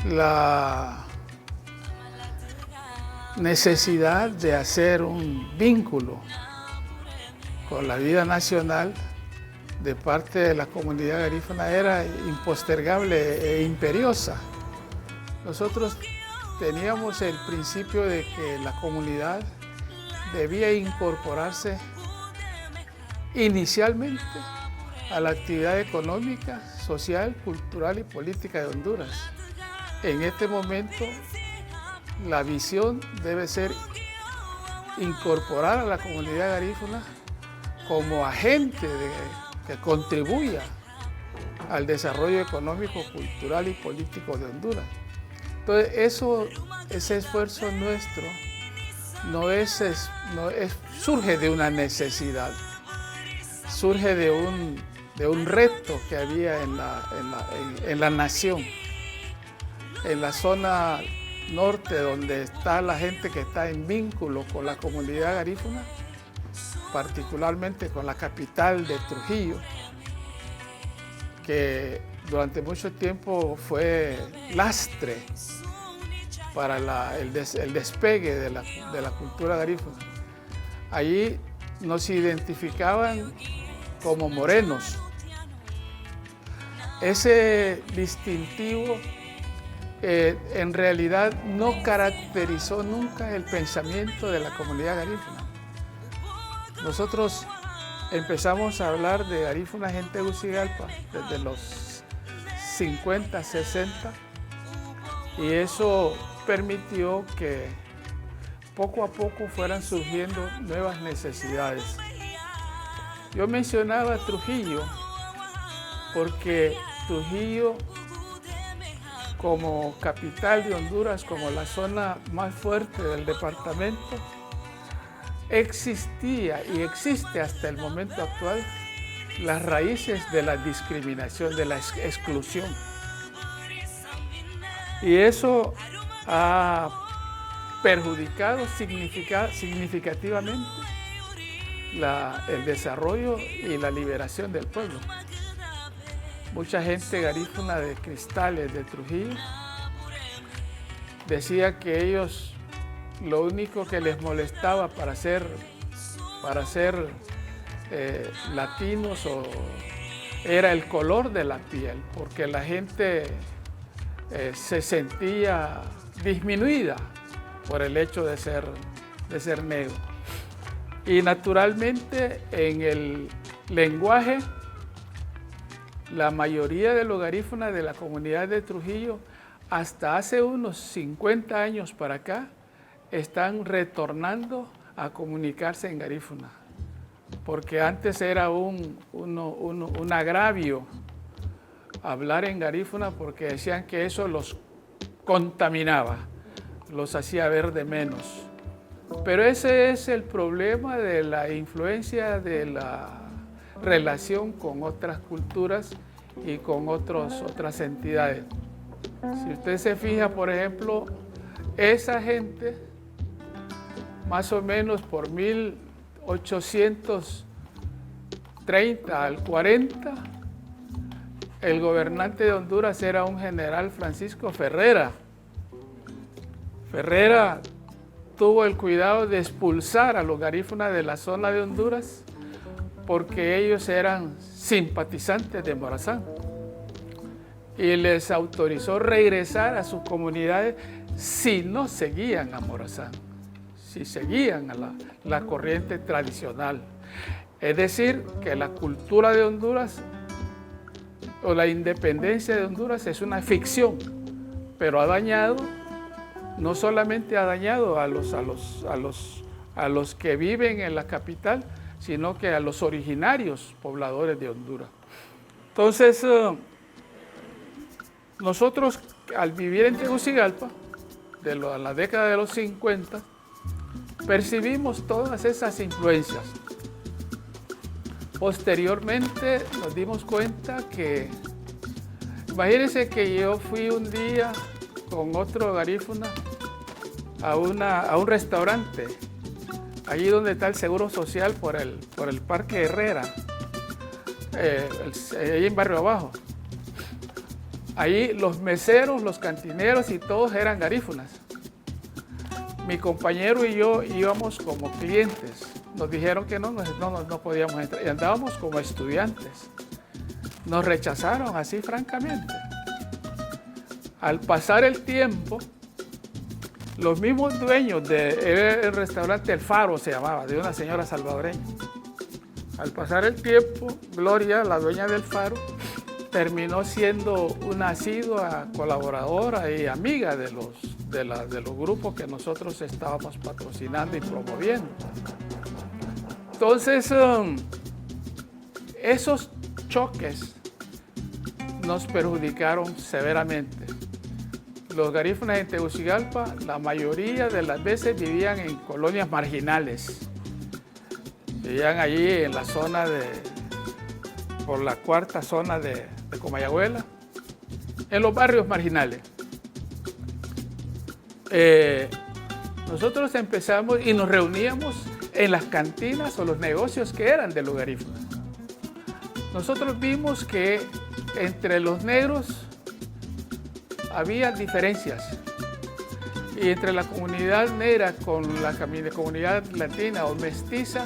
La necesidad de hacer un vínculo con la vida nacional de parte de la comunidad garífuna era impostergable e imperiosa. Nosotros teníamos el principio de que la comunidad debía incorporarse inicialmente a la actividad económica, social, cultural y política de Honduras. En este momento, la visión debe ser incorporar a la comunidad garífuna como agente que contribuya al desarrollo económico, cultural y político de Honduras. Entonces, ese esfuerzo nuestro surge de una necesidad, surge de un reto que había en la nación. En la zona norte, donde está la gente que está en vínculo con la comunidad garífuna, particularmente con la capital de Trujillo, que durante mucho tiempo fue lastre para el despegue de la cultura garífuna. Allí nos identificaban como morenos. Ese distintivo en realidad no caracterizó nunca el pensamiento de la comunidad garífuna. Nosotros empezamos a hablar de garífuna en Tegucigalpa desde los 50, 60, y eso permitió que poco a poco fueran surgiendo nuevas necesidades. Yo mencionaba Trujillo porque Trujillo, como capital de Honduras, como la zona más fuerte del departamento, existía y existe hasta el momento actual las raíces de la discriminación, de la exclusión. Y eso ha perjudicado significativamente el desarrollo y la liberación del pueblo. Mucha gente garífuna de Cristales, de Trujillo, decía que ellos lo único que les molestaba para ser latinos era el color de la piel, porque la gente se sentía disminuida por el hecho de ser negro. Y naturalmente en el lenguaje, la mayoría de los garífunas de la comunidad de Trujillo, hasta hace unos 50 años para acá, están retornando a comunicarse en garífuna, porque antes era un agravio hablar en garífuna, porque decían que eso los contaminaba, los hacía ver de menos. Pero ese es el problema de la influencia de la relación con otras culturas y con otras entidades. Si usted se fija, por ejemplo, esa gente, más o menos por 1830 al 40, el gobernante de Honduras era un general Francisco Ferrera. Ferrera tuvo el cuidado de expulsar a los garífunas de la zona de Honduras porque ellos eran simpatizantes de Morazán, y les autorizó regresar a sus comunidades si no seguían a Morazán, si seguían a la corriente tradicional. Es decir, que la cultura de Honduras o la independencia de Honduras es una ficción, pero ha dañado, no solamente ha dañado a los que viven en la capital, sino que a los originarios pobladores de Honduras. Entonces, nosotros al vivir en Tegucigalpa, a la década de los 50, percibimos todas esas influencias. Posteriormente nos dimos cuenta que, imagínense que yo fui un día con otro garífuna a un restaurante, allí donde está el Seguro Social por el Parque Herrera, ahí en Barrio Abajo. Ahí los meseros, los cantineros y todos eran garífunas. Mi compañero y yo íbamos como clientes. Nos dijeron que no podíamos entrar y andábamos como estudiantes. Nos rechazaron así francamente. Al pasar el tiempo, los mismos dueños del restaurante El Faro se llamaba, de una señora salvadoreña. Al pasar el tiempo, Gloria, la dueña del Faro, terminó siendo una asidua colaboradora y amiga de los grupos que nosotros estábamos patrocinando y promoviendo. Entonces, esos choques nos perjudicaron severamente. Los garífunas en Tegucigalpa, la mayoría de las veces vivían en colonias marginales. Vivían allí en la zona por la cuarta zona de Comayagüela, en los barrios marginales. Nosotros empezamos y nos reuníamos en las cantinas o los negocios que eran de los garífunas. Nosotros vimos que entre los negros había diferencias y entre la comunidad negra con la comunidad latina o mestiza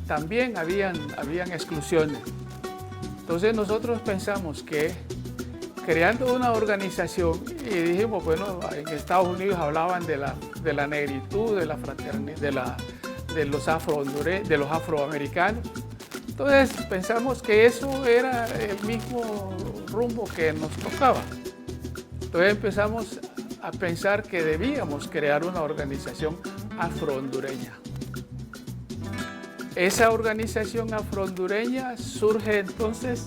también habían exclusiones. Entonces nosotros pensamos que creando una organización y dijimos, bueno, en Estados Unidos hablaban de la negritud, de la fraternidad, de los afroamericanos. Entonces pensamos que eso era el mismo rumbo que nos tocaba. Entonces empezamos a pensar que debíamos crear una organización afro-hondureña. Esa organización afro-hondureña surge entonces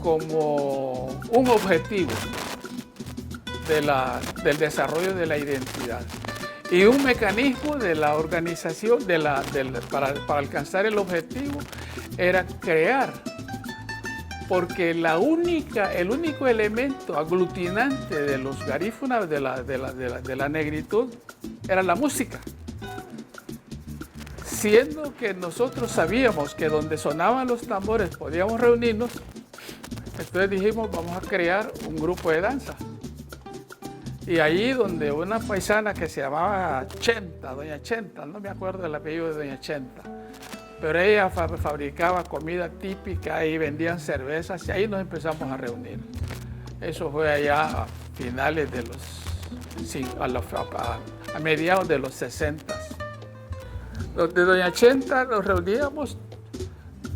como un objetivo del desarrollo de la identidad y un mecanismo de la organización para alcanzar el objetivo era crear, porque el único elemento aglutinante de los garífunas de la negritud era la música. Siendo que nosotros sabíamos que donde sonaban los tambores podíamos reunirnos, entonces dijimos, vamos a crear un grupo de danza. Y allí donde una paisana que se llamaba Chenta, doña Chenta, no me acuerdo del apellido de doña Chenta, pero ella fabricaba comida típica y vendían cervezas y ahí nos empezamos a reunir. Eso fue allá a finales de a mediados de los 60. De doña Chenta nos reuníamos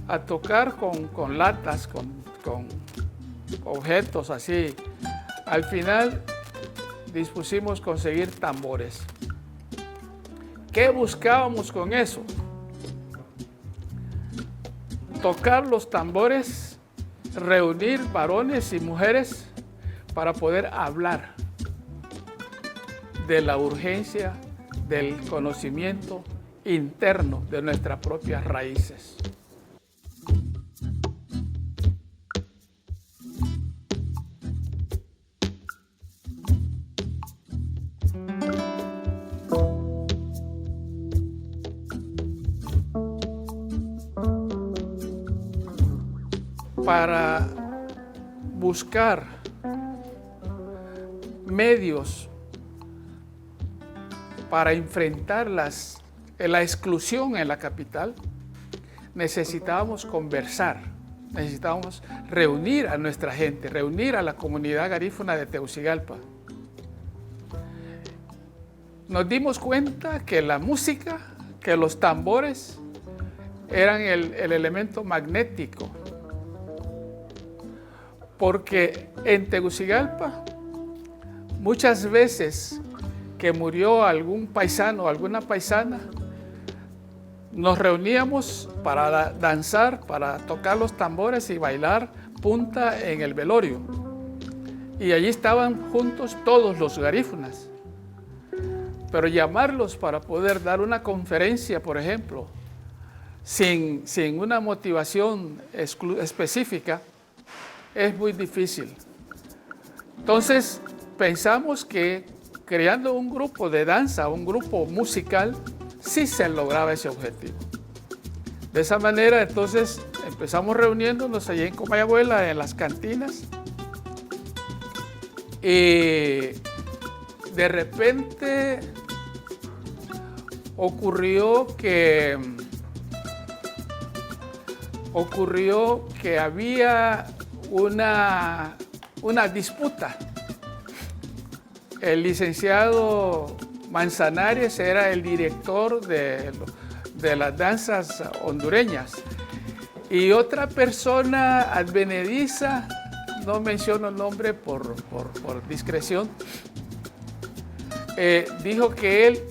a tocar con latas, con objetos así. Al final dispusimos conseguir tambores. ¿Qué buscábamos con eso? Tocar los tambores, reunir varones y mujeres para poder hablar de la urgencia del conocimiento interno de nuestras propias raíces. Para buscar medios para enfrentar la exclusión en la capital, necesitábamos conversar, necesitábamos reunir a nuestra gente, reunir a la comunidad garífuna de Tegucigalpa. Nos dimos cuenta que la música, que los tambores eran el elemento magnético, porque en Tegucigalpa muchas veces que murió algún paisano o alguna paisana, nos reuníamos para danzar, para tocar los tambores y bailar punta en el velorio. Y allí estaban juntos todos los garífunas. Pero llamarlos para poder dar una conferencia, por ejemplo, sin una motivación específica, es muy difícil. Entonces, pensamos que creando un grupo de danza, un grupo musical, sí se lograba ese objetivo. De esa manera, entonces, empezamos reuniéndonos allí en Comayagüela, en las cantinas, y de repente ocurrió que había una disputa. El licenciado Manzanares era el director de las danzas hondureñas y otra persona advenediza, no menciono el nombre por discreción, dijo que él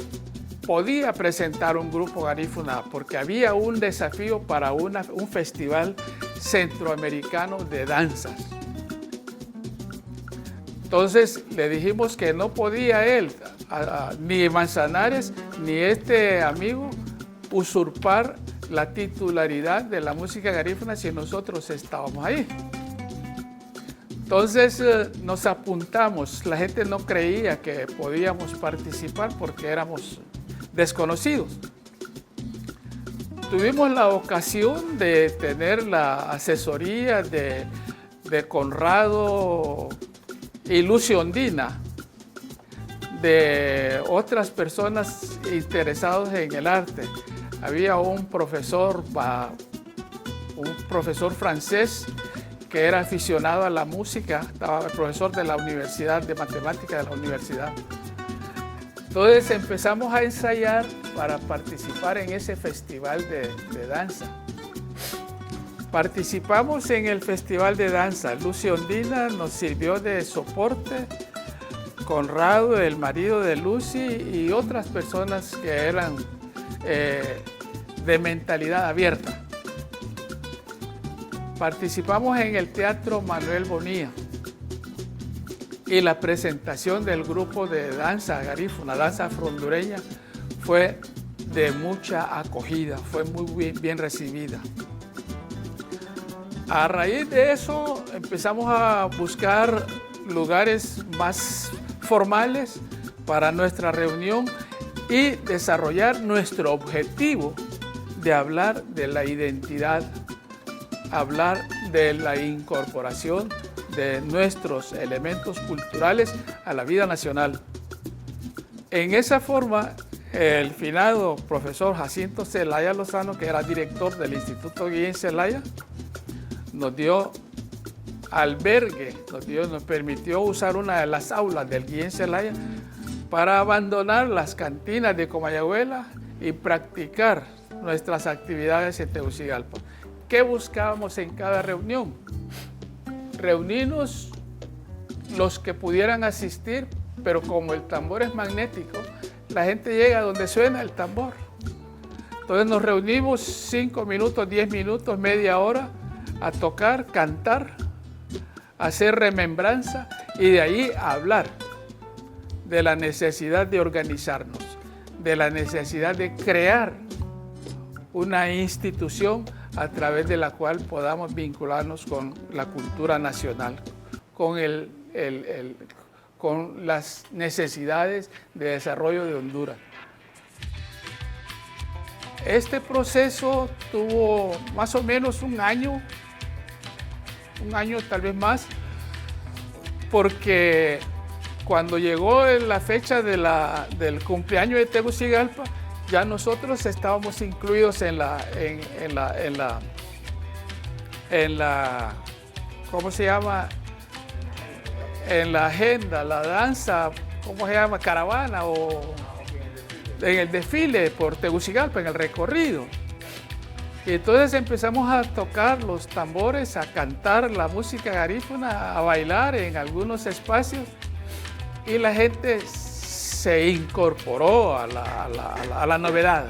podía presentar un grupo garífuna porque había un desafío para un festival centroamericano de danzas. Entonces le dijimos que no podía él, ni Manzanares, ni este amigo, usurpar la titularidad de la música garífuna si nosotros estábamos ahí. Entonces nos apuntamos, la gente no creía que podíamos participar porque éramos desconocidos. Tuvimos la ocasión de tener la asesoría de Conrado y Lucio Ondina, de otras personas interesadas en el arte. Había un profesor francés que era aficionado a la música, estaba el profesor de la universidad, de matemática de la universidad. Entonces empezamos a ensayar para participar en ese festival de danza. Participamos en el festival de danza. Lucio Ondina nos sirvió de soporte, Conrado, el marido de Lucy, y otras personas que eran de mentalidad abierta. Participamos en el Teatro Manuel Bonilla y la presentación del grupo de danza garífuna, danza afro-hondureña, fue de mucha acogida, fue muy bien recibida. A raíz de eso empezamos a buscar lugares más formales para nuestra reunión y desarrollar nuestro objetivo de hablar de la identidad, hablar de la incorporación de nuestros elementos culturales a la vida nacional. En esa forma, el finado profesor Jacinto Zelaya Lozano, que era director del Instituto Guillén Zelaya, nos dio albergue, nos permitió usar una de las aulas del Guillén Zelaya para abandonar las cantinas de Comayagüela y practicar nuestras actividades en Tegucigalpa. ¿Qué buscábamos en cada reunión? Reunirnos los que pudieran asistir, pero como el tambor es magnético, la gente llega donde suena el tambor. Entonces nos reunimos 5 minutos, 10 minutos, media hora a tocar, cantar, hacer remembranza y de ahí a hablar de la necesidad de organizarnos, de la necesidad de crear una institución a través de la cual podamos vincularnos con la cultura nacional, con las necesidades de desarrollo de Honduras. Este proceso tuvo más o menos un año tal vez más, porque cuando llegó la fecha del cumpleaños de Tegucigalpa, ya nosotros estábamos incluidos en la ¿cómo se llama? En la agenda, la danza, ¿cómo se llama? Caravana o en el desfile por Tegucigalpa, en el recorrido. Y entonces empezamos a tocar los tambores, a cantar la música garífuna, a bailar en algunos espacios y la gente se incorporó a la novedad.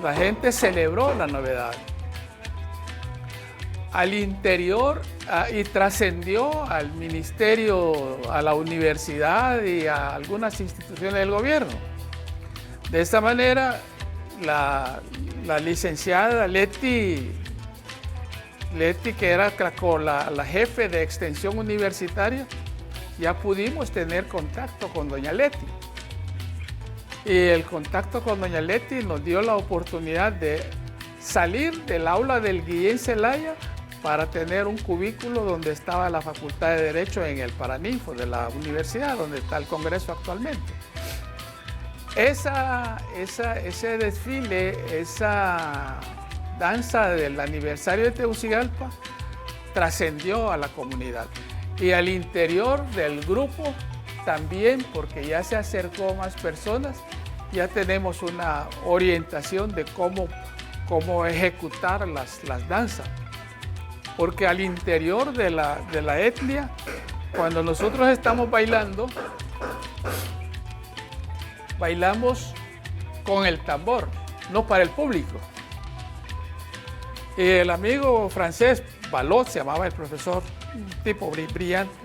La gente celebró la novedad. Al interior y trascendió al ministerio, a la universidad y a algunas instituciones del gobierno. De esta manera, la licenciada Leti, que era la jefe de extensión universitaria, ya pudimos tener contacto con doña Leti. Y el contacto con doña Leti nos dio la oportunidad de salir del aula del Guillén Zelaya para tener un cubículo donde estaba la Facultad de Derecho en el Paraninfo de la universidad, donde está el Congreso actualmente. Ese desfile, esa danza del aniversario de Tegucigalpa trascendió a la comunidad. Y al interior del grupo también, porque ya se acercó más personas, ya tenemos una orientación de cómo ejecutar las danzas. Porque al interior de la etnia, cuando nosotros estamos bailando, bailamos con el tambor, no para el público. Y el amigo francés, Balot, se llamaba el profesor, un tipo brillante.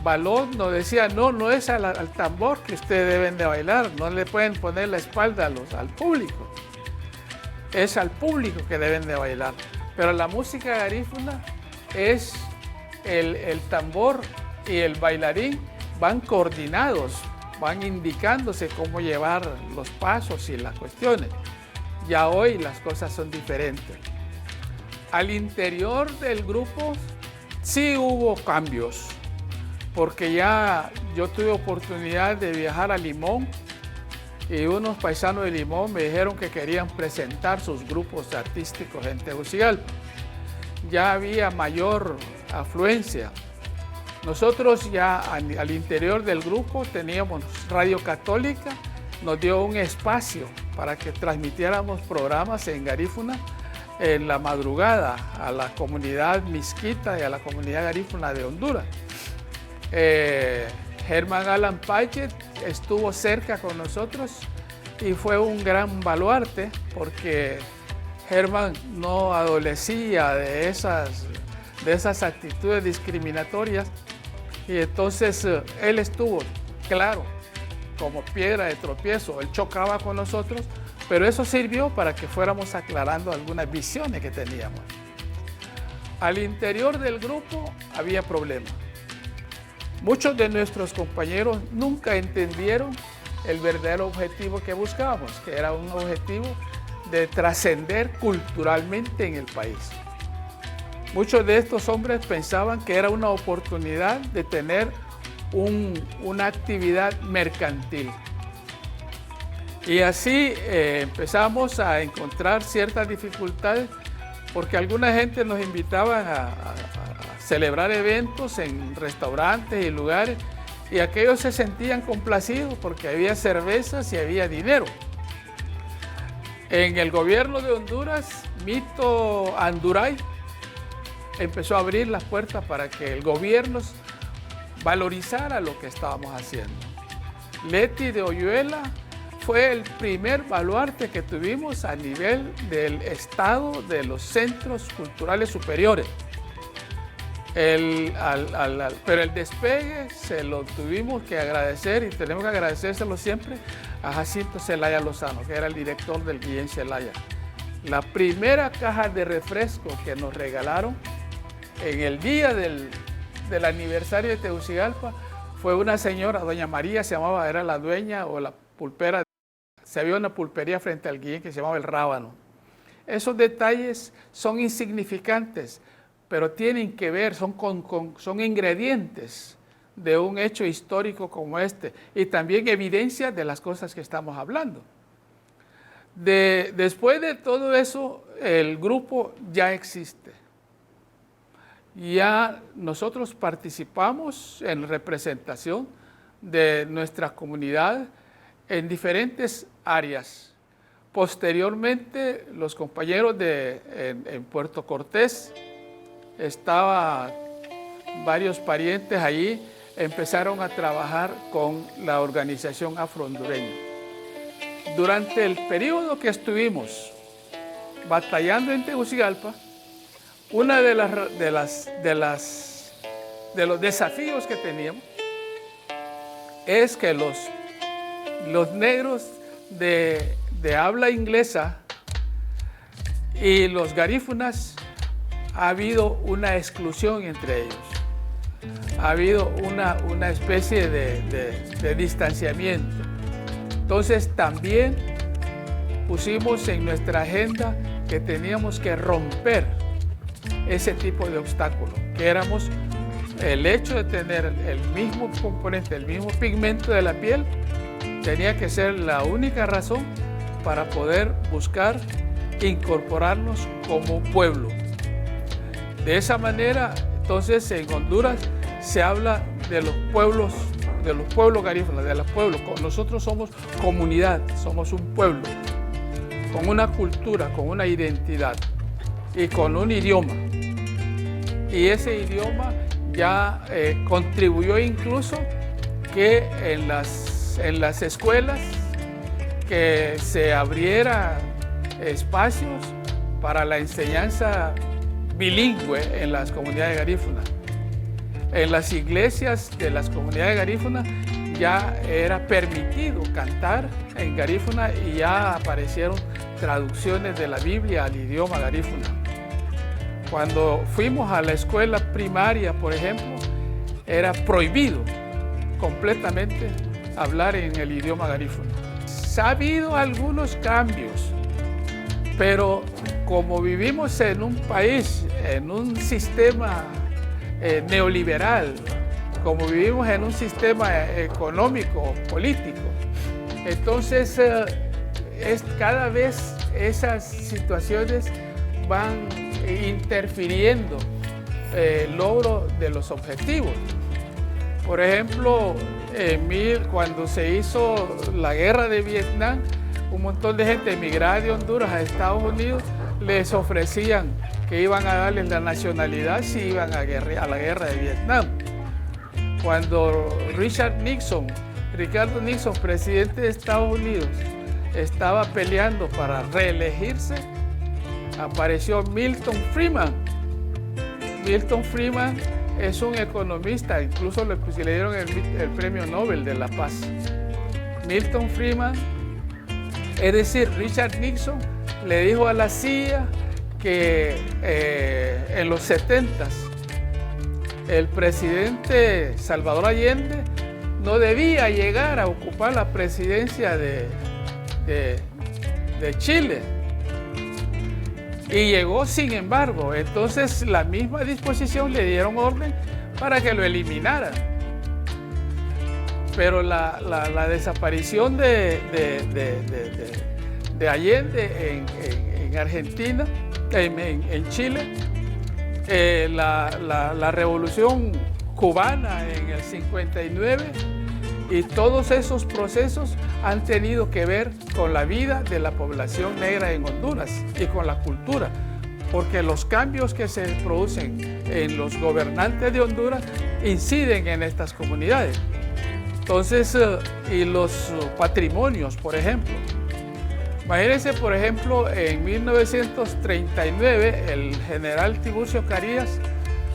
Balot nos decía, no es al tambor que ustedes deben de bailar, no le pueden poner la espalda al público. Es al público que deben de bailar. Pero la música garífuna es el tambor y el bailarín van coordinados, van indicándose cómo llevar los pasos y las cuestiones. Ya hoy las cosas son diferentes. Al interior del grupo sí hubo cambios, porque ya yo tuve oportunidad de viajar a Limón y unos paisanos de Limón me dijeron que querían presentar sus grupos artísticos en Tegucigalpa. Ya había mayor afluencia. Nosotros ya al interior del grupo teníamos Radio Católica, nos dio un espacio para que transmitiéramos programas en garífuna en la madrugada a la comunidad misquita y a la comunidad garífuna de Honduras. Germán Alan Payet estuvo cerca con nosotros y fue un gran baluarte porque Germán no adolecía de esas actitudes discriminatorias y entonces él estuvo, claro, como piedra de tropiezo, él chocaba con nosotros, pero eso sirvió para que fuéramos aclarando algunas visiones que teníamos. Al interior del grupo había problemas. Muchos de nuestros compañeros nunca entendieron el verdadero objetivo que buscábamos, que era un objetivo de trascender culturalmente en el país. Muchos de estos hombres pensaban que era una oportunidad de tener una actividad mercantil. Y así empezamos a encontrar ciertas dificultades porque alguna gente nos invitaba a celebrar eventos en restaurantes y lugares y aquellos se sentían complacidos porque había cervezas y había dinero. En el gobierno de Honduras, Mito Anduray empezó a abrir las puertas para que el gobierno valorizara lo que estábamos haciendo. Leti de Oyuela fue el primer baluarte que tuvimos a nivel del estado de los centros culturales superiores. Pero el despegue se lo tuvimos que agradecer y tenemos que agradecérselo siempre a Jacinto Zelaya Lozano, que era el director del Guillén Zelaya. La primera caja de refresco que nos regalaron en el día del aniversario de Tegucigalpa fue una señora, doña María se llamaba, era la dueña o la pulpera. Se había una pulpería frente al Guillén que se llamaba El Rábano. Esos detalles son insignificantes, pero tienen que ver, son ingredientes de un hecho histórico como este y también evidencia de las cosas que estamos hablando. Después de todo eso, el grupo ya existe. Ya nosotros participamos en representación de nuestra comunidad en diferentes áreas. Posteriormente, los compañeros en Puerto Cortés, estaban varios parientes allí, empezaron a trabajar con la organización afro-hondureña. Durante el periodo que estuvimos batallando en Tegucigalpa, uno de los desafíos que teníamos es que los negros de habla inglesa y los garífunas ha habido una exclusión entre ellos. ha habido una especie de distanciamiento. Entonces también pusimos en nuestra agenda que teníamos que romper ese tipo de obstáculos, que éramos el hecho de tener el mismo componente, el mismo pigmento de la piel, tenía que ser la única razón para poder buscar incorporarnos como pueblo. De esa manera, entonces, en Honduras se habla de los pueblos garífunas, de los pueblos. Nosotros somos comunidad, somos un pueblo, con una cultura, con una identidad y con un idioma. Y ese idioma ya contribuyó incluso que en las escuelas que se abriera espacios para la enseñanza bilingüe en las comunidades garífunas. En las iglesias de las comunidades garífunas ya era permitido cantar en garífuna y ya aparecieron traducciones de la Biblia al idioma garífuna. Cuando fuimos a la escuela primaria, por ejemplo, era prohibido completamente hablar en el idioma garífuna. Ha habido algunos cambios, pero como vivimos en un país, en un sistema neoliberal, como vivimos en un sistema económico, político, entonces cada vez esas situaciones van interfiriendo el logro de los objetivos. Por ejemplo, cuando se hizo la guerra de Vietnam, un montón de gente emigrada de Honduras a Estados Unidos les ofrecían que iban a darles la nacionalidad si iban a la guerra de Vietnam. Cuando Ricardo Nixon, presidente de Estados Unidos, estaba peleando para reelegirse, apareció Milton Friedman. Milton Friedman es un economista, incluso le dieron el premio Nobel de la Paz. Milton Friedman, es decir, Richard Nixon le dijo a la CIA que en los 70s el presidente Salvador Allende no debía llegar a ocupar la presidencia de Chile. Y llegó sin embargo. Entonces la misma disposición le dieron orden para que lo eliminaran. Pero la desaparición de Allende en Argentina, en Chile, la revolución cubana en el 59 y todos esos procesos han tenido que ver con la vida de la población negra en Honduras y con la cultura, porque los cambios que se producen en los gobernantes de Honduras inciden en estas comunidades. Entonces, y los patrimonios, por ejemplo. Imagínense, por ejemplo, en 1939, el general Tiburcio Carías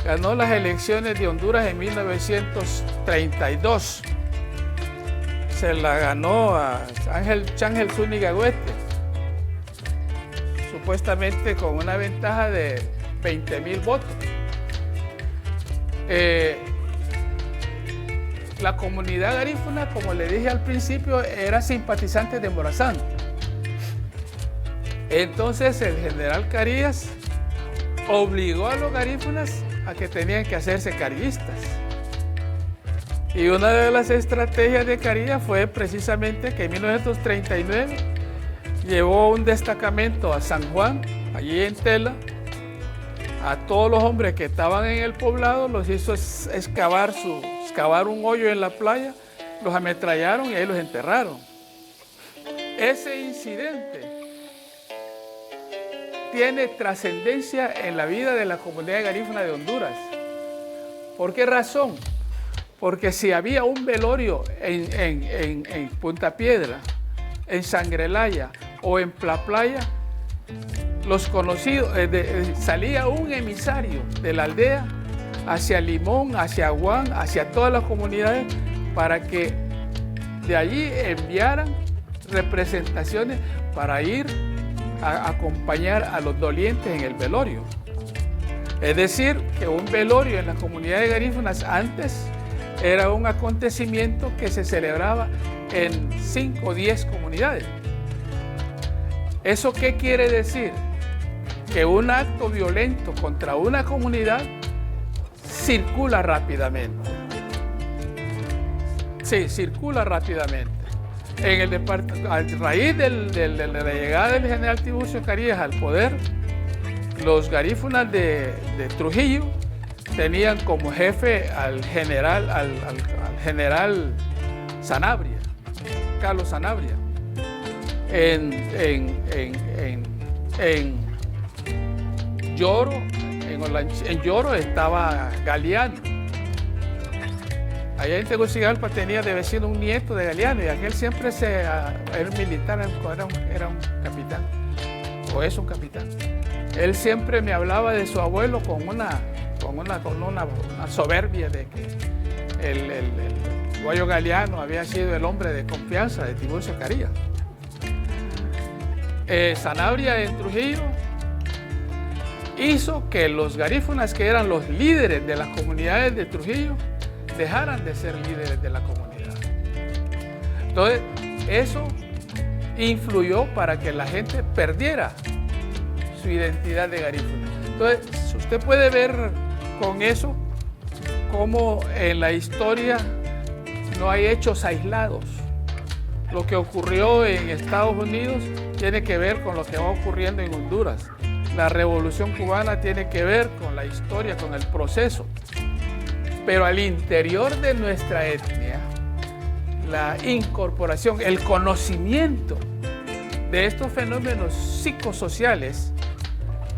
ganó las elecciones de Honduras en 1932. Se la ganó a Changel Zúñiga Huete, supuestamente con una ventaja de 20,000 votos. La comunidad garífuna, como le dije al principio, era simpatizante de Morazán. Entonces el general Carías obligó a los garífunas a que tenían que hacerse carillistas. Y una de las estrategias de Carías fue precisamente que en 1939 llevó un destacamento a San Juan, allí en Tela, a todos los hombres que estaban en el poblado, los hizo excavar un hoyo en la playa, los ametrallaron y ahí los enterraron. Ese incidente tiene trascendencia en la vida de la comunidad garífuna de Honduras. ¿Por qué razón? Porque si había un velorio en Punta Piedra, en Sangrelaya o en Playa, los conocidos, salía un emisario de la aldea hacia Limón, hacia Aguán, hacia todas las comunidades, para que de allí enviaran representaciones para ir a acompañar a los dolientes en el velorio. Es decir, que un velorio en la comunidad de garífunas antes era un acontecimiento que se celebraba en 5 o 10 comunidades. ¿Eso qué quiere decir? Que un acto violento contra una comunidad circula rápidamente. Sí, circula rápidamente. A raíz de la llegada del general Tiburcio Carías al poder, los garífunas de Trujillo tenían como jefe al general Sanabria, Carlos Sanabria. En Lloro estaba Galeano. Allá en Tegucigalpa tenía de vecino un nieto de Galeano y aquel siempre era militar, era un capitán, o es un capitán. Él siempre me hablaba de su abuelo con una soberbia de que el Guayo Galeano había sido el hombre de confianza de Tiburcio Carías. Sanabria en Trujillo hizo que los garífunas, que eran los líderes de las comunidades de Trujillo, dejaran de ser líderes de la comunidad. Entonces, eso influyó para que la gente perdiera su identidad de garífuna. Entonces, usted puede ver con eso cómo en la historia no hay hechos aislados. Lo que ocurrió en Estados Unidos tiene que ver con lo que va ocurriendo en Honduras. La Revolución Cubana tiene que ver con la historia, con el proceso. Pero al interior de nuestra etnia, la incorporación, el conocimiento de estos fenómenos psicosociales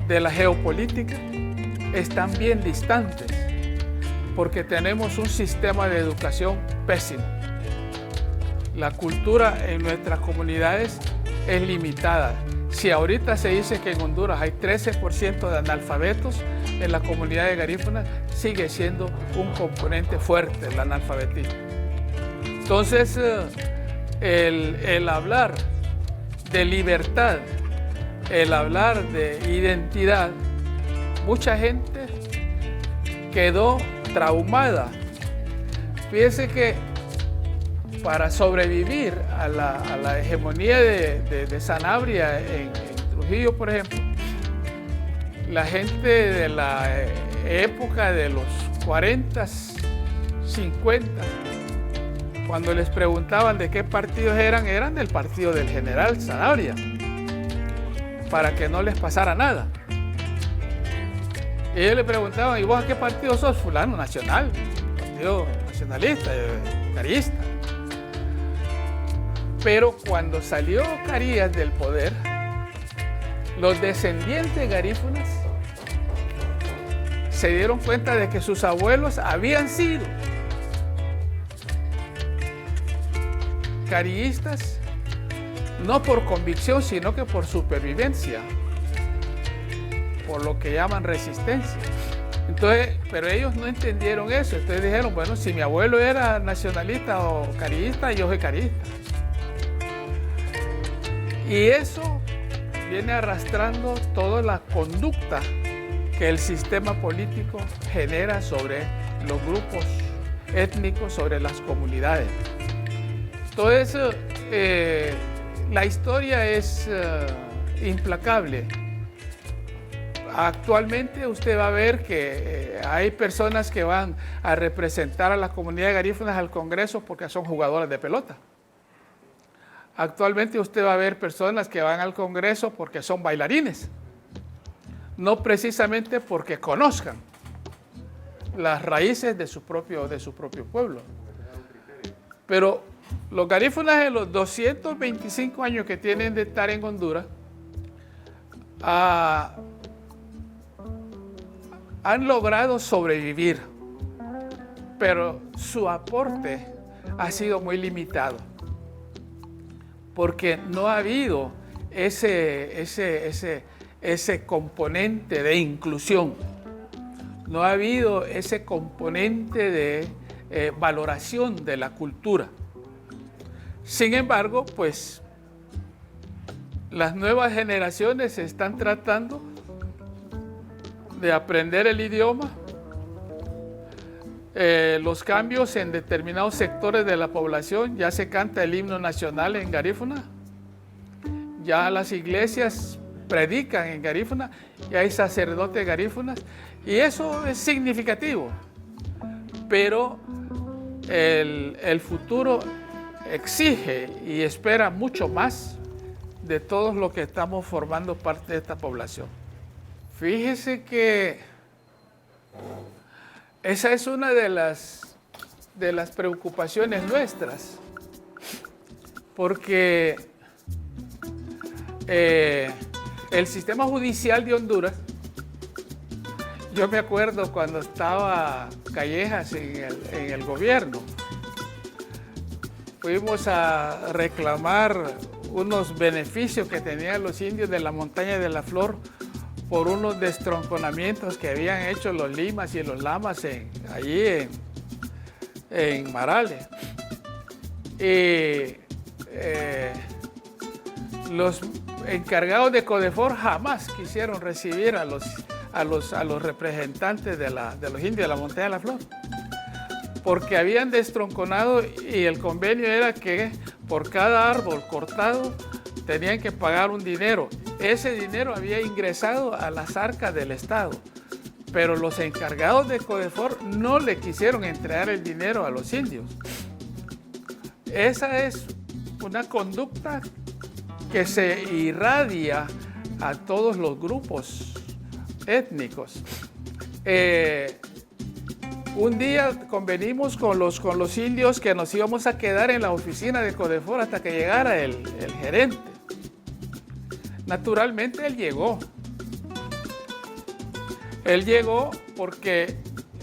de la geopolítica están bien distantes, porque tenemos un sistema de educación pésimo. La cultura en nuestras comunidades es limitada. Si ahorita se dice que en Honduras hay 13% de analfabetos, en la comunidad de garífunas sigue siendo un componente fuerte el analfabetismo. Entonces, el hablar de libertad, el hablar de identidad, mucha gente quedó traumada. Fíjense que para sobrevivir a la hegemonía de Sanabria en Trujillo, por ejemplo, la gente de la época de los 40, 50, cuando les preguntaban de qué partidos eran del partido del general Sanabria, para que no les pasara nada. Y ellos le preguntaban, ¿y vos a qué partido sos? Fulano, nacional, partido nacionalista, carista. Pero cuando salió Carías del poder, los descendientes garífunas se dieron cuenta de que sus abuelos habían sido carillistas, no por convicción, sino que por supervivencia, por lo que llaman resistencia. Entonces, pero ellos no entendieron eso. Entonces dijeron, bueno, si mi abuelo era nacionalista o carillista, yo soy carillista. Y eso viene arrastrando toda la conducta que el sistema político genera sobre los grupos étnicos, sobre las comunidades. Entonces, la historia es implacable. Actualmente usted va a ver que hay personas que van a representar a la comunidad de garífunas al Congreso porque son jugadoras de pelota. Actualmente usted va a ver personas que van al Congreso porque son bailarines, no precisamente porque conozcan las raíces de su propio pueblo. Pero los garífunas en los 225 años que tienen de estar en Honduras han logrado sobrevivir, pero su aporte ha sido muy limitado, porque no ha habido ese componente de inclusión, no ha habido ese componente de valoración de la cultura. Sin embargo, pues las nuevas generaciones están tratando de aprender el idioma, los cambios en determinados sectores de la población. Ya se canta el himno nacional en Garífuna, ya las iglesias predican en Garífuna, ya hay sacerdotes garífunas, y eso es significativo. Pero el futuro exige y espera mucho más de todos los que estamos formando parte de esta población. Fíjese que esa es una de las preocupaciones nuestras, porque el sistema judicial de Honduras, yo me acuerdo cuando estaba Callejas en el gobierno, fuimos a reclamar unos beneficios que tenían los indios de la montaña de la Flor por unos destronconamientos que habían hecho los limas y los lamas allí en Marales. Y los encargados de Codefor jamás quisieron recibir a los representantes de los indios de la montaña de la Flor, porque habían destronconado, y el convenio era que por cada árbol cortado tenían que pagar un dinero. Ese dinero había ingresado a las arcas del Estado, pero los encargados de Codefor no le quisieron entregar el dinero a los indios. Esa es una conducta que se irradia a todos los grupos étnicos. Un día convenimos con los indios que nos íbamos a quedar en la oficina de Codefor hasta que llegara el gerente. Naturalmente él llegó. Él llegó porque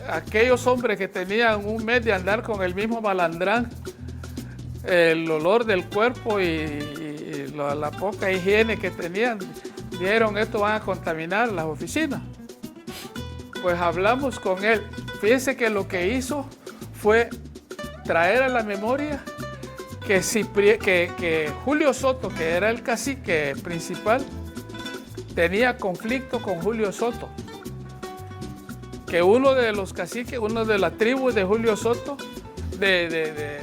aquellos hombres que tenían un mes de andar con el mismo balandrán, el olor del cuerpo y la poca higiene que tenían, dijeron: esto van a contaminar las oficinas. Pues hablamos con él. Fíjense que lo que hizo fue traer a la memoria que Julio Soto, que era el cacique principal, tenía conflicto con Julio Soto. Que uno de los caciques, uno de la tribu de Julio Soto, de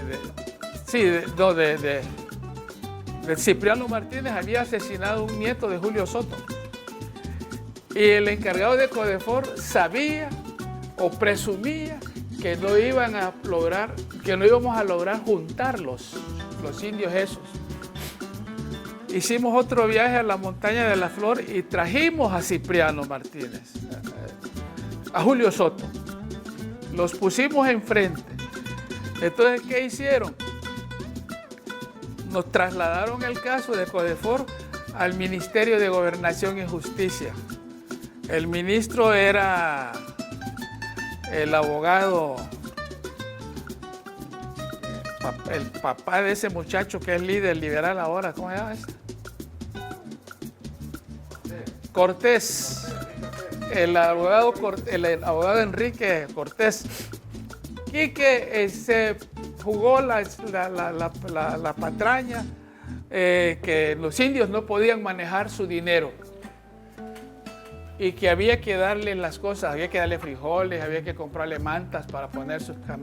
Cipriano Martínez, había asesinado a un nieto de Julio Soto. Y el encargado de Codefor sabía o presumía que no íbamos a lograr juntar los indios esos. Hicimos otro viaje a la montaña de la Flor y trajimos a Cipriano Martínez, a Julio Soto. Los pusimos enfrente. Entonces, ¿qué hicieron? Nos trasladaron el caso de Codefor al Ministerio de Gobernación y Justicia. El ministro era el abogado, el papá de ese muchacho que es líder liberal ahora, ¿cómo se llama ese? Cortés, el abogado Enrique Cortés. Quique se jugó la patraña, que los indios no podían manejar su dinero y que había que darle las cosas, había que darle frijoles, había que comprarle mantas para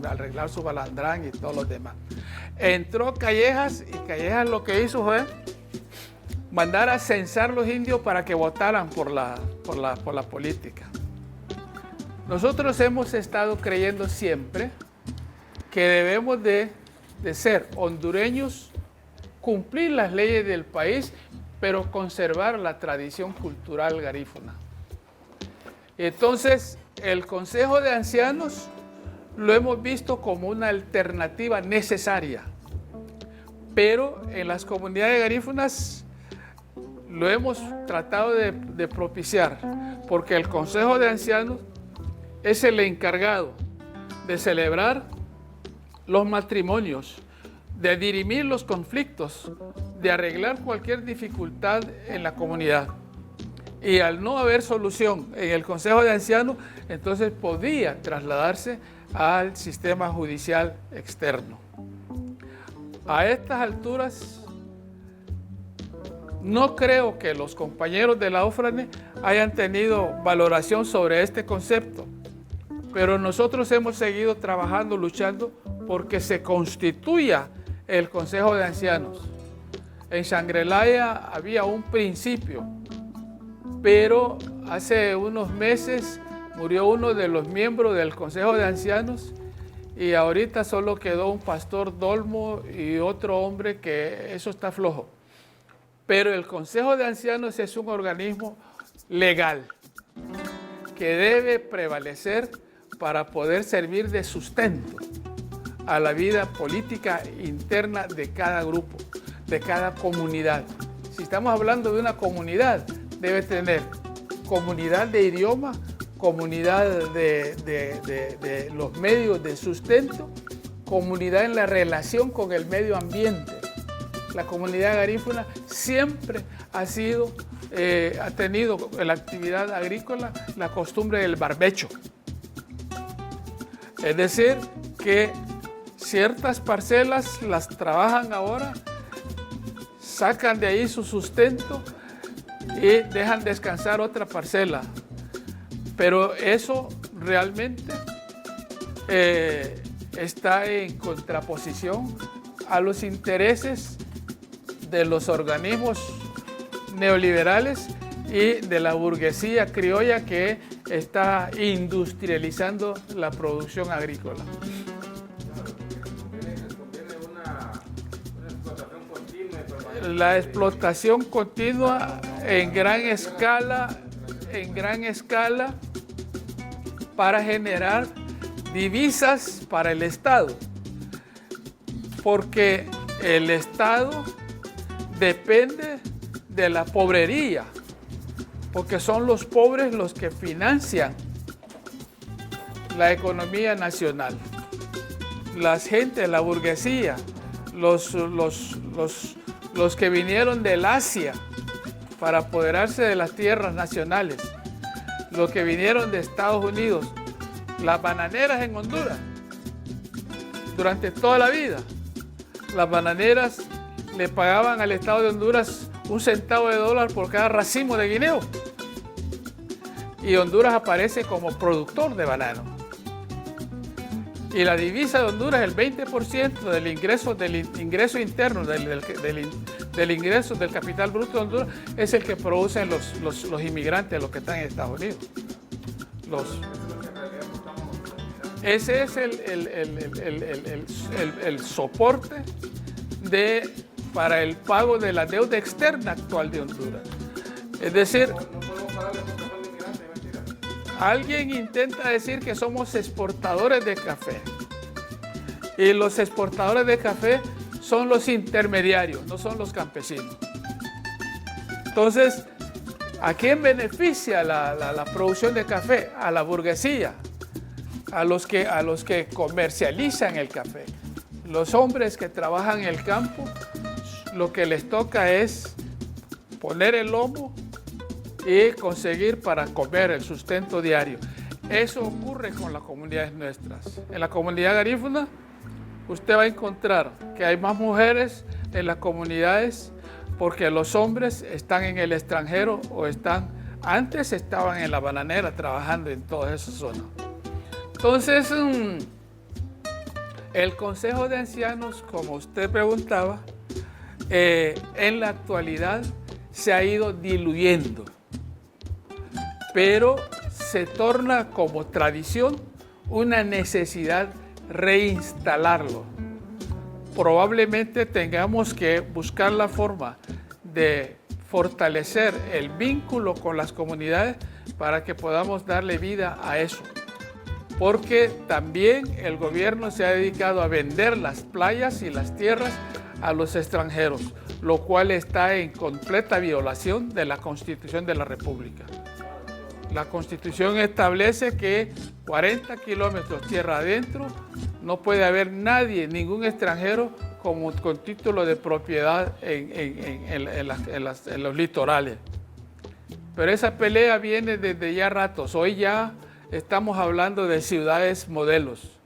arreglar su balandrán y todos los demás. Entró Callejas y Callejas lo que hizo fue mandar a censar los indios para que votaran por la política. Nosotros hemos estado creyendo siempre que debemos de ser hondureños, cumplir las leyes del país, pero conservar la tradición cultural garífuna. Entonces, el Consejo de Ancianos lo hemos visto como una alternativa necesaria, pero en las comunidades garífunas lo hemos tratado de propiciar, porque el Consejo de Ancianos es el encargado de celebrar los matrimonios, de dirimir los conflictos, de arreglar cualquier dificultad en la comunidad. Y al no haber solución en el Consejo de Ancianos, entonces podía trasladarse al sistema judicial externo. A estas alturas, No creo que los compañeros de la OFRANE hayan tenido valoración sobre este concepto, pero nosotros hemos seguido trabajando, luchando porque se constituya el Consejo de Ancianos. En Shangri-La había un principio, pero hace unos meses murió uno de los miembros del Consejo de Ancianos y ahorita solo quedó un pastor Dolmo y otro hombre que eso está flojo. Pero el Consejo de Ancianos es un organismo legal que debe prevalecer para poder servir de sustento a la vida política interna de cada grupo, de cada comunidad. Si estamos hablando de una comunidad, debe tener comunidad de idioma, comunidad de los medios de sustento, comunidad en la relación con el medio ambiente. La comunidad garífuna siempre ha tenido en la actividad agrícola la costumbre del barbecho. Es decir, que ciertas parcelas las trabajan ahora, sacan de ahí su sustento y dejan descansar otra parcela. Pero eso realmente está en contraposición a los intereses de los organismos neoliberales y de la burguesía criolla que está industrializando la producción agrícola. La explotación continua en gran escala para generar divisas para el Estado, porque el Estado depende de la pobrería, porque son los pobres los que financian la economía nacional. La gente, la burguesía, los que vinieron del Asia para apoderarse de las tierras nacionales, los que vinieron de Estados Unidos, las bananeras en Honduras, durante toda la vida, las bananeras le pagaban al Estado de Honduras $1 centavo por cada racimo de guineo. Y Honduras aparece como productor de banano. Y la divisa de Honduras, el 20% del ingreso interno, del ingreso del capital bruto de Honduras, es el que producen los inmigrantes, los que están en Estados Unidos. Ese es el soporte para el pago de la deuda externa actual de Honduras. Es decir, alguien intenta decir que somos exportadores de café. Y los exportadores de café son los intermediarios, no son los campesinos. Entonces, ¿a quién beneficia la producción de café? A la burguesía, a los que comercializan el café. Los hombres que trabajan en el campo, lo que les toca es poner el lomo y conseguir para comer el sustento diario. Eso ocurre con las comunidades nuestras. En la comunidad garífuna, usted va a encontrar que hay más mujeres en las comunidades porque los hombres están en el extranjero o antes estaban en la bananera trabajando en todas esas zonas. Entonces, el Consejo de Ancianos, como usted preguntaba, en la actualidad se ha ido diluyendo, pero se torna como tradición una necesidad reinstalarlo. Probablemente tengamos que buscar la forma de fortalecer el vínculo con las comunidades para que podamos darle vida a eso. Porque también el gobierno se ha dedicado a vender las playas y las tierras a los extranjeros, lo cual está en completa violación de la Constitución de la República. La Constitución establece que 40 kilómetros tierra adentro no puede haber nadie, ningún extranjero con título de propiedad en los litorales. Pero esa pelea viene desde ya ratos. Hoy ya estamos hablando de ciudades modelos.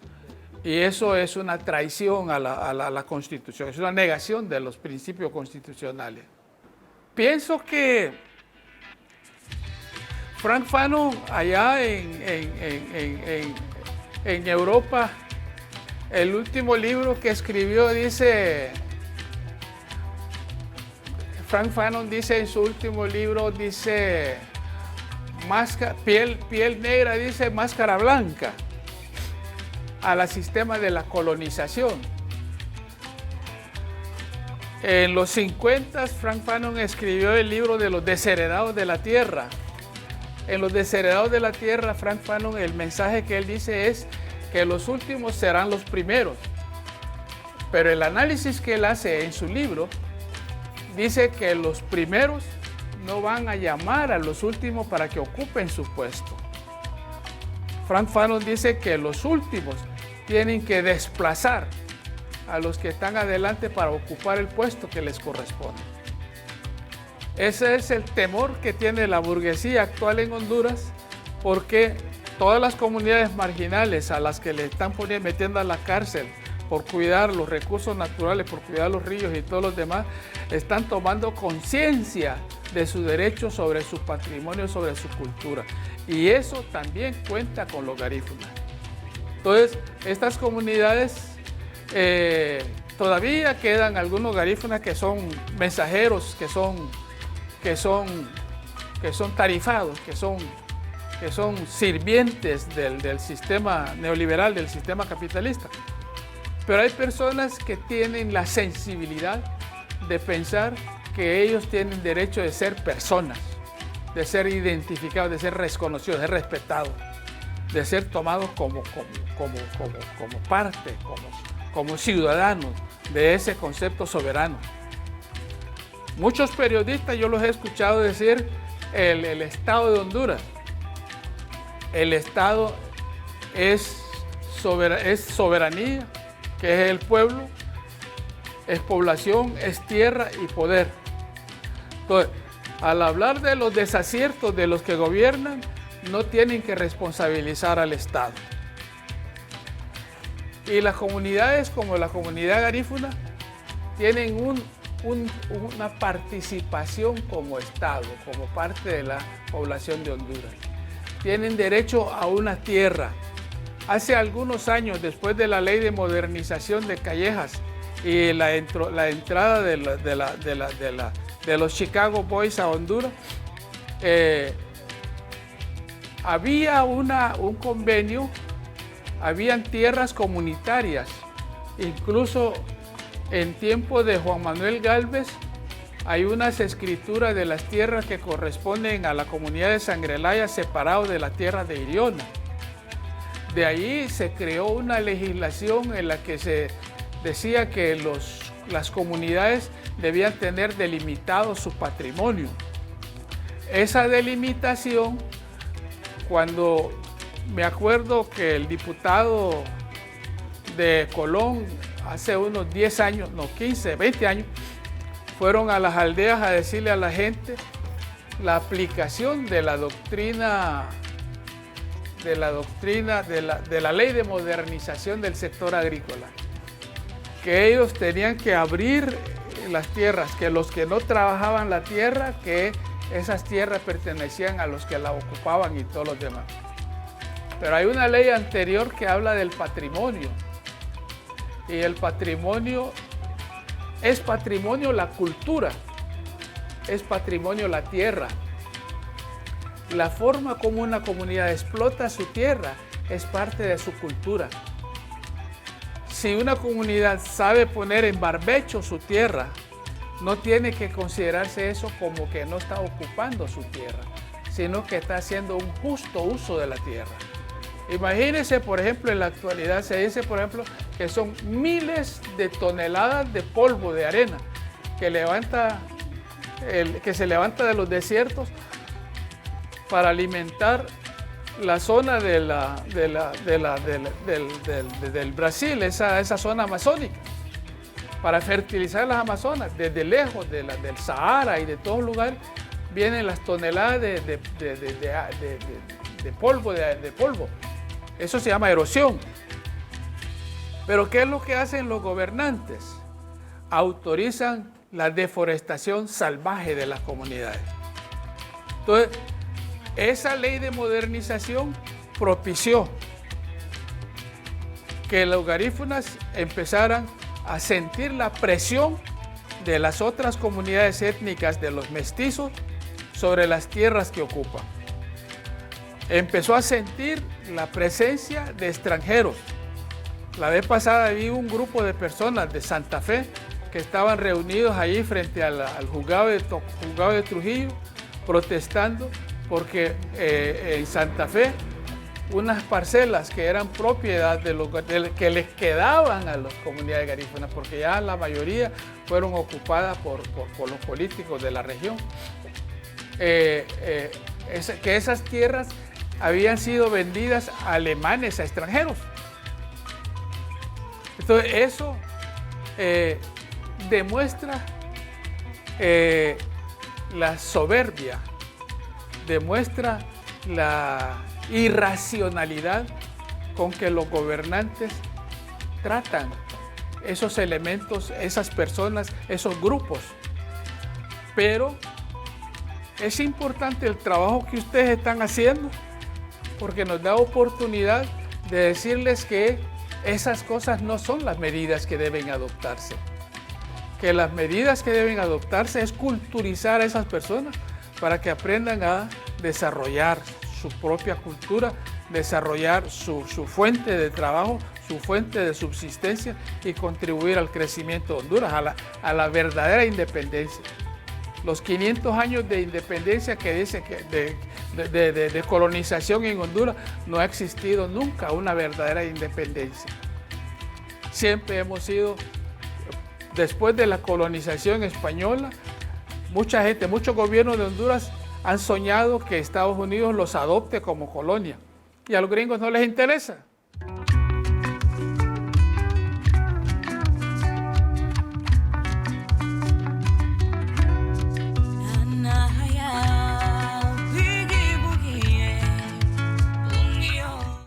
Y eso es una traición a la Constitución, es una negación de los principios constitucionales. pienso que Frank Fanon allá en Europa, el último libro que escribió dice, Frank Fanon dice en su último libro, dice, piel negra, dice máscara blanca, al sistema de la colonización. En los 50, Frank Fanon escribió el libro de los desheredados de la tierra. En los desheredados de la tierra, Frank Fanon, el mensaje que él dice es que los últimos serán los primeros. Pero el análisis que él hace en su libro dice que los primeros no van a llamar a los últimos para que ocupen su puesto. Frank Fanon dice que los últimos tienen que desplazar a los que están adelante para ocupar el puesto que les corresponde. Ese es el temor que tiene la burguesía actual en Honduras, porque todas las comunidades marginales a las que le están metiendo a la cárcel por cuidar los recursos naturales, por cuidar los ríos y todos los demás, están tomando conciencia de su derecho sobre su patrimonio, sobre su cultura. Y eso también cuenta con los garífunas. Entonces, estas comunidades, todavía quedan algunos garífunas que son mensajeros, que son tarifados, que son sirvientes del sistema neoliberal, del sistema capitalista. Pero hay personas que tienen la sensibilidad de pensar que ellos tienen derecho de ser personas, de ser identificados, de ser reconocidos, de ser respetados, de ser tomados como parte, como ciudadanos de ese concepto soberano. Muchos periodistas yo los he escuchado decir el Estado de Honduras. El Estado es soberanía, que es el pueblo, es población, es tierra y poder. Entonces, al hablar de los desaciertos de los que gobiernan, no tienen que responsabilizar al Estado. Y las comunidades como la comunidad garífuna tienen una participación como Estado, como parte de la población de Honduras. Tienen derecho a una tierra. Hace algunos años, después de la ley de modernización de Callejas y la entrada de los Chicago Boys a Honduras, había un convenio, habían tierras comunitarias, incluso en tiempo de Juan Manuel Gálvez hay unas escrituras de las tierras que corresponden a la comunidad de Sangrelaya separado de la tierra de Iriona. De ahí se creó una legislación en la que se decía que las comunidades debían tener delimitado su patrimonio. Esa delimitación, cuando me acuerdo que el diputado de Colón hace unos 10 años, no 15, 20 años, fueron a las aldeas a decirle a la gente la aplicación de la doctrina de la ley de modernización del sector agrícola, que ellos tenían que abrir las tierras, que los que no trabajaban la tierra, que esas tierras pertenecían a los que la ocupaban y todos los demás. Pero hay una ley anterior que habla del patrimonio, y el patrimonio es patrimonio la cultura, es patrimonio la tierra. La forma como una comunidad explota su tierra es parte de su cultura. Si una comunidad sabe poner en barbecho su tierra, no tiene que considerarse eso como que no está ocupando su tierra, sino que está haciendo un justo uso de la tierra. Imagínense, por ejemplo, en la actualidad se dice, por ejemplo, que son miles de toneladas de polvo, de arena, que se levanta de los desiertos para alimentar la zona del Brasil, esa zona amazónica, para fertilizar las Amazonas. Desde lejos del Sahara y de todos lugares vienen las toneladas de polvo. Eso se llama erosión. Pero ¿qué es lo que hacen los gobernantes? Autorizan la deforestación salvaje de las comunidades. Entonces, esa ley de modernización propició que los garífunas empezaran a sentir la presión de las otras comunidades étnicas de los mestizos sobre las tierras que ocupan. Empezó a sentir la presencia de extranjeros. La vez pasada vi un grupo de personas de Santa Fe que estaban reunidos allí frente al juzgado de Trujillo, protestando porque en Santa Fe unas parcelas que eran propiedad que les quedaban a las comunidades garífunas, porque ya la mayoría fueron ocupadas por los políticos de la región, que esas tierras habían sido vendidas a alemanes, a extranjeros. Entonces eso demuestra la soberbia, demuestra la irracionalidad con que los gobernantes tratan esos elementos, esas personas, esos grupos. Pero es importante el trabajo que ustedes están haciendo, porque nos da oportunidad de decirles que esas cosas no son las medidas que deben adoptarse. Que las medidas que deben adoptarse es culturizar a esas personas para que aprendan a desarrollar su propia cultura, desarrollar su fuente de trabajo, su fuente de subsistencia y contribuir al crecimiento de Honduras, a la verdadera independencia. Los 500 años de independencia que dice que de colonización en Honduras, no ha existido nunca una verdadera independencia. Siempre hemos sido, después de la colonización española, mucha gente, muchos gobiernos de Honduras han soñado que Estados Unidos los adopte como colonia y a los gringos no les interesa.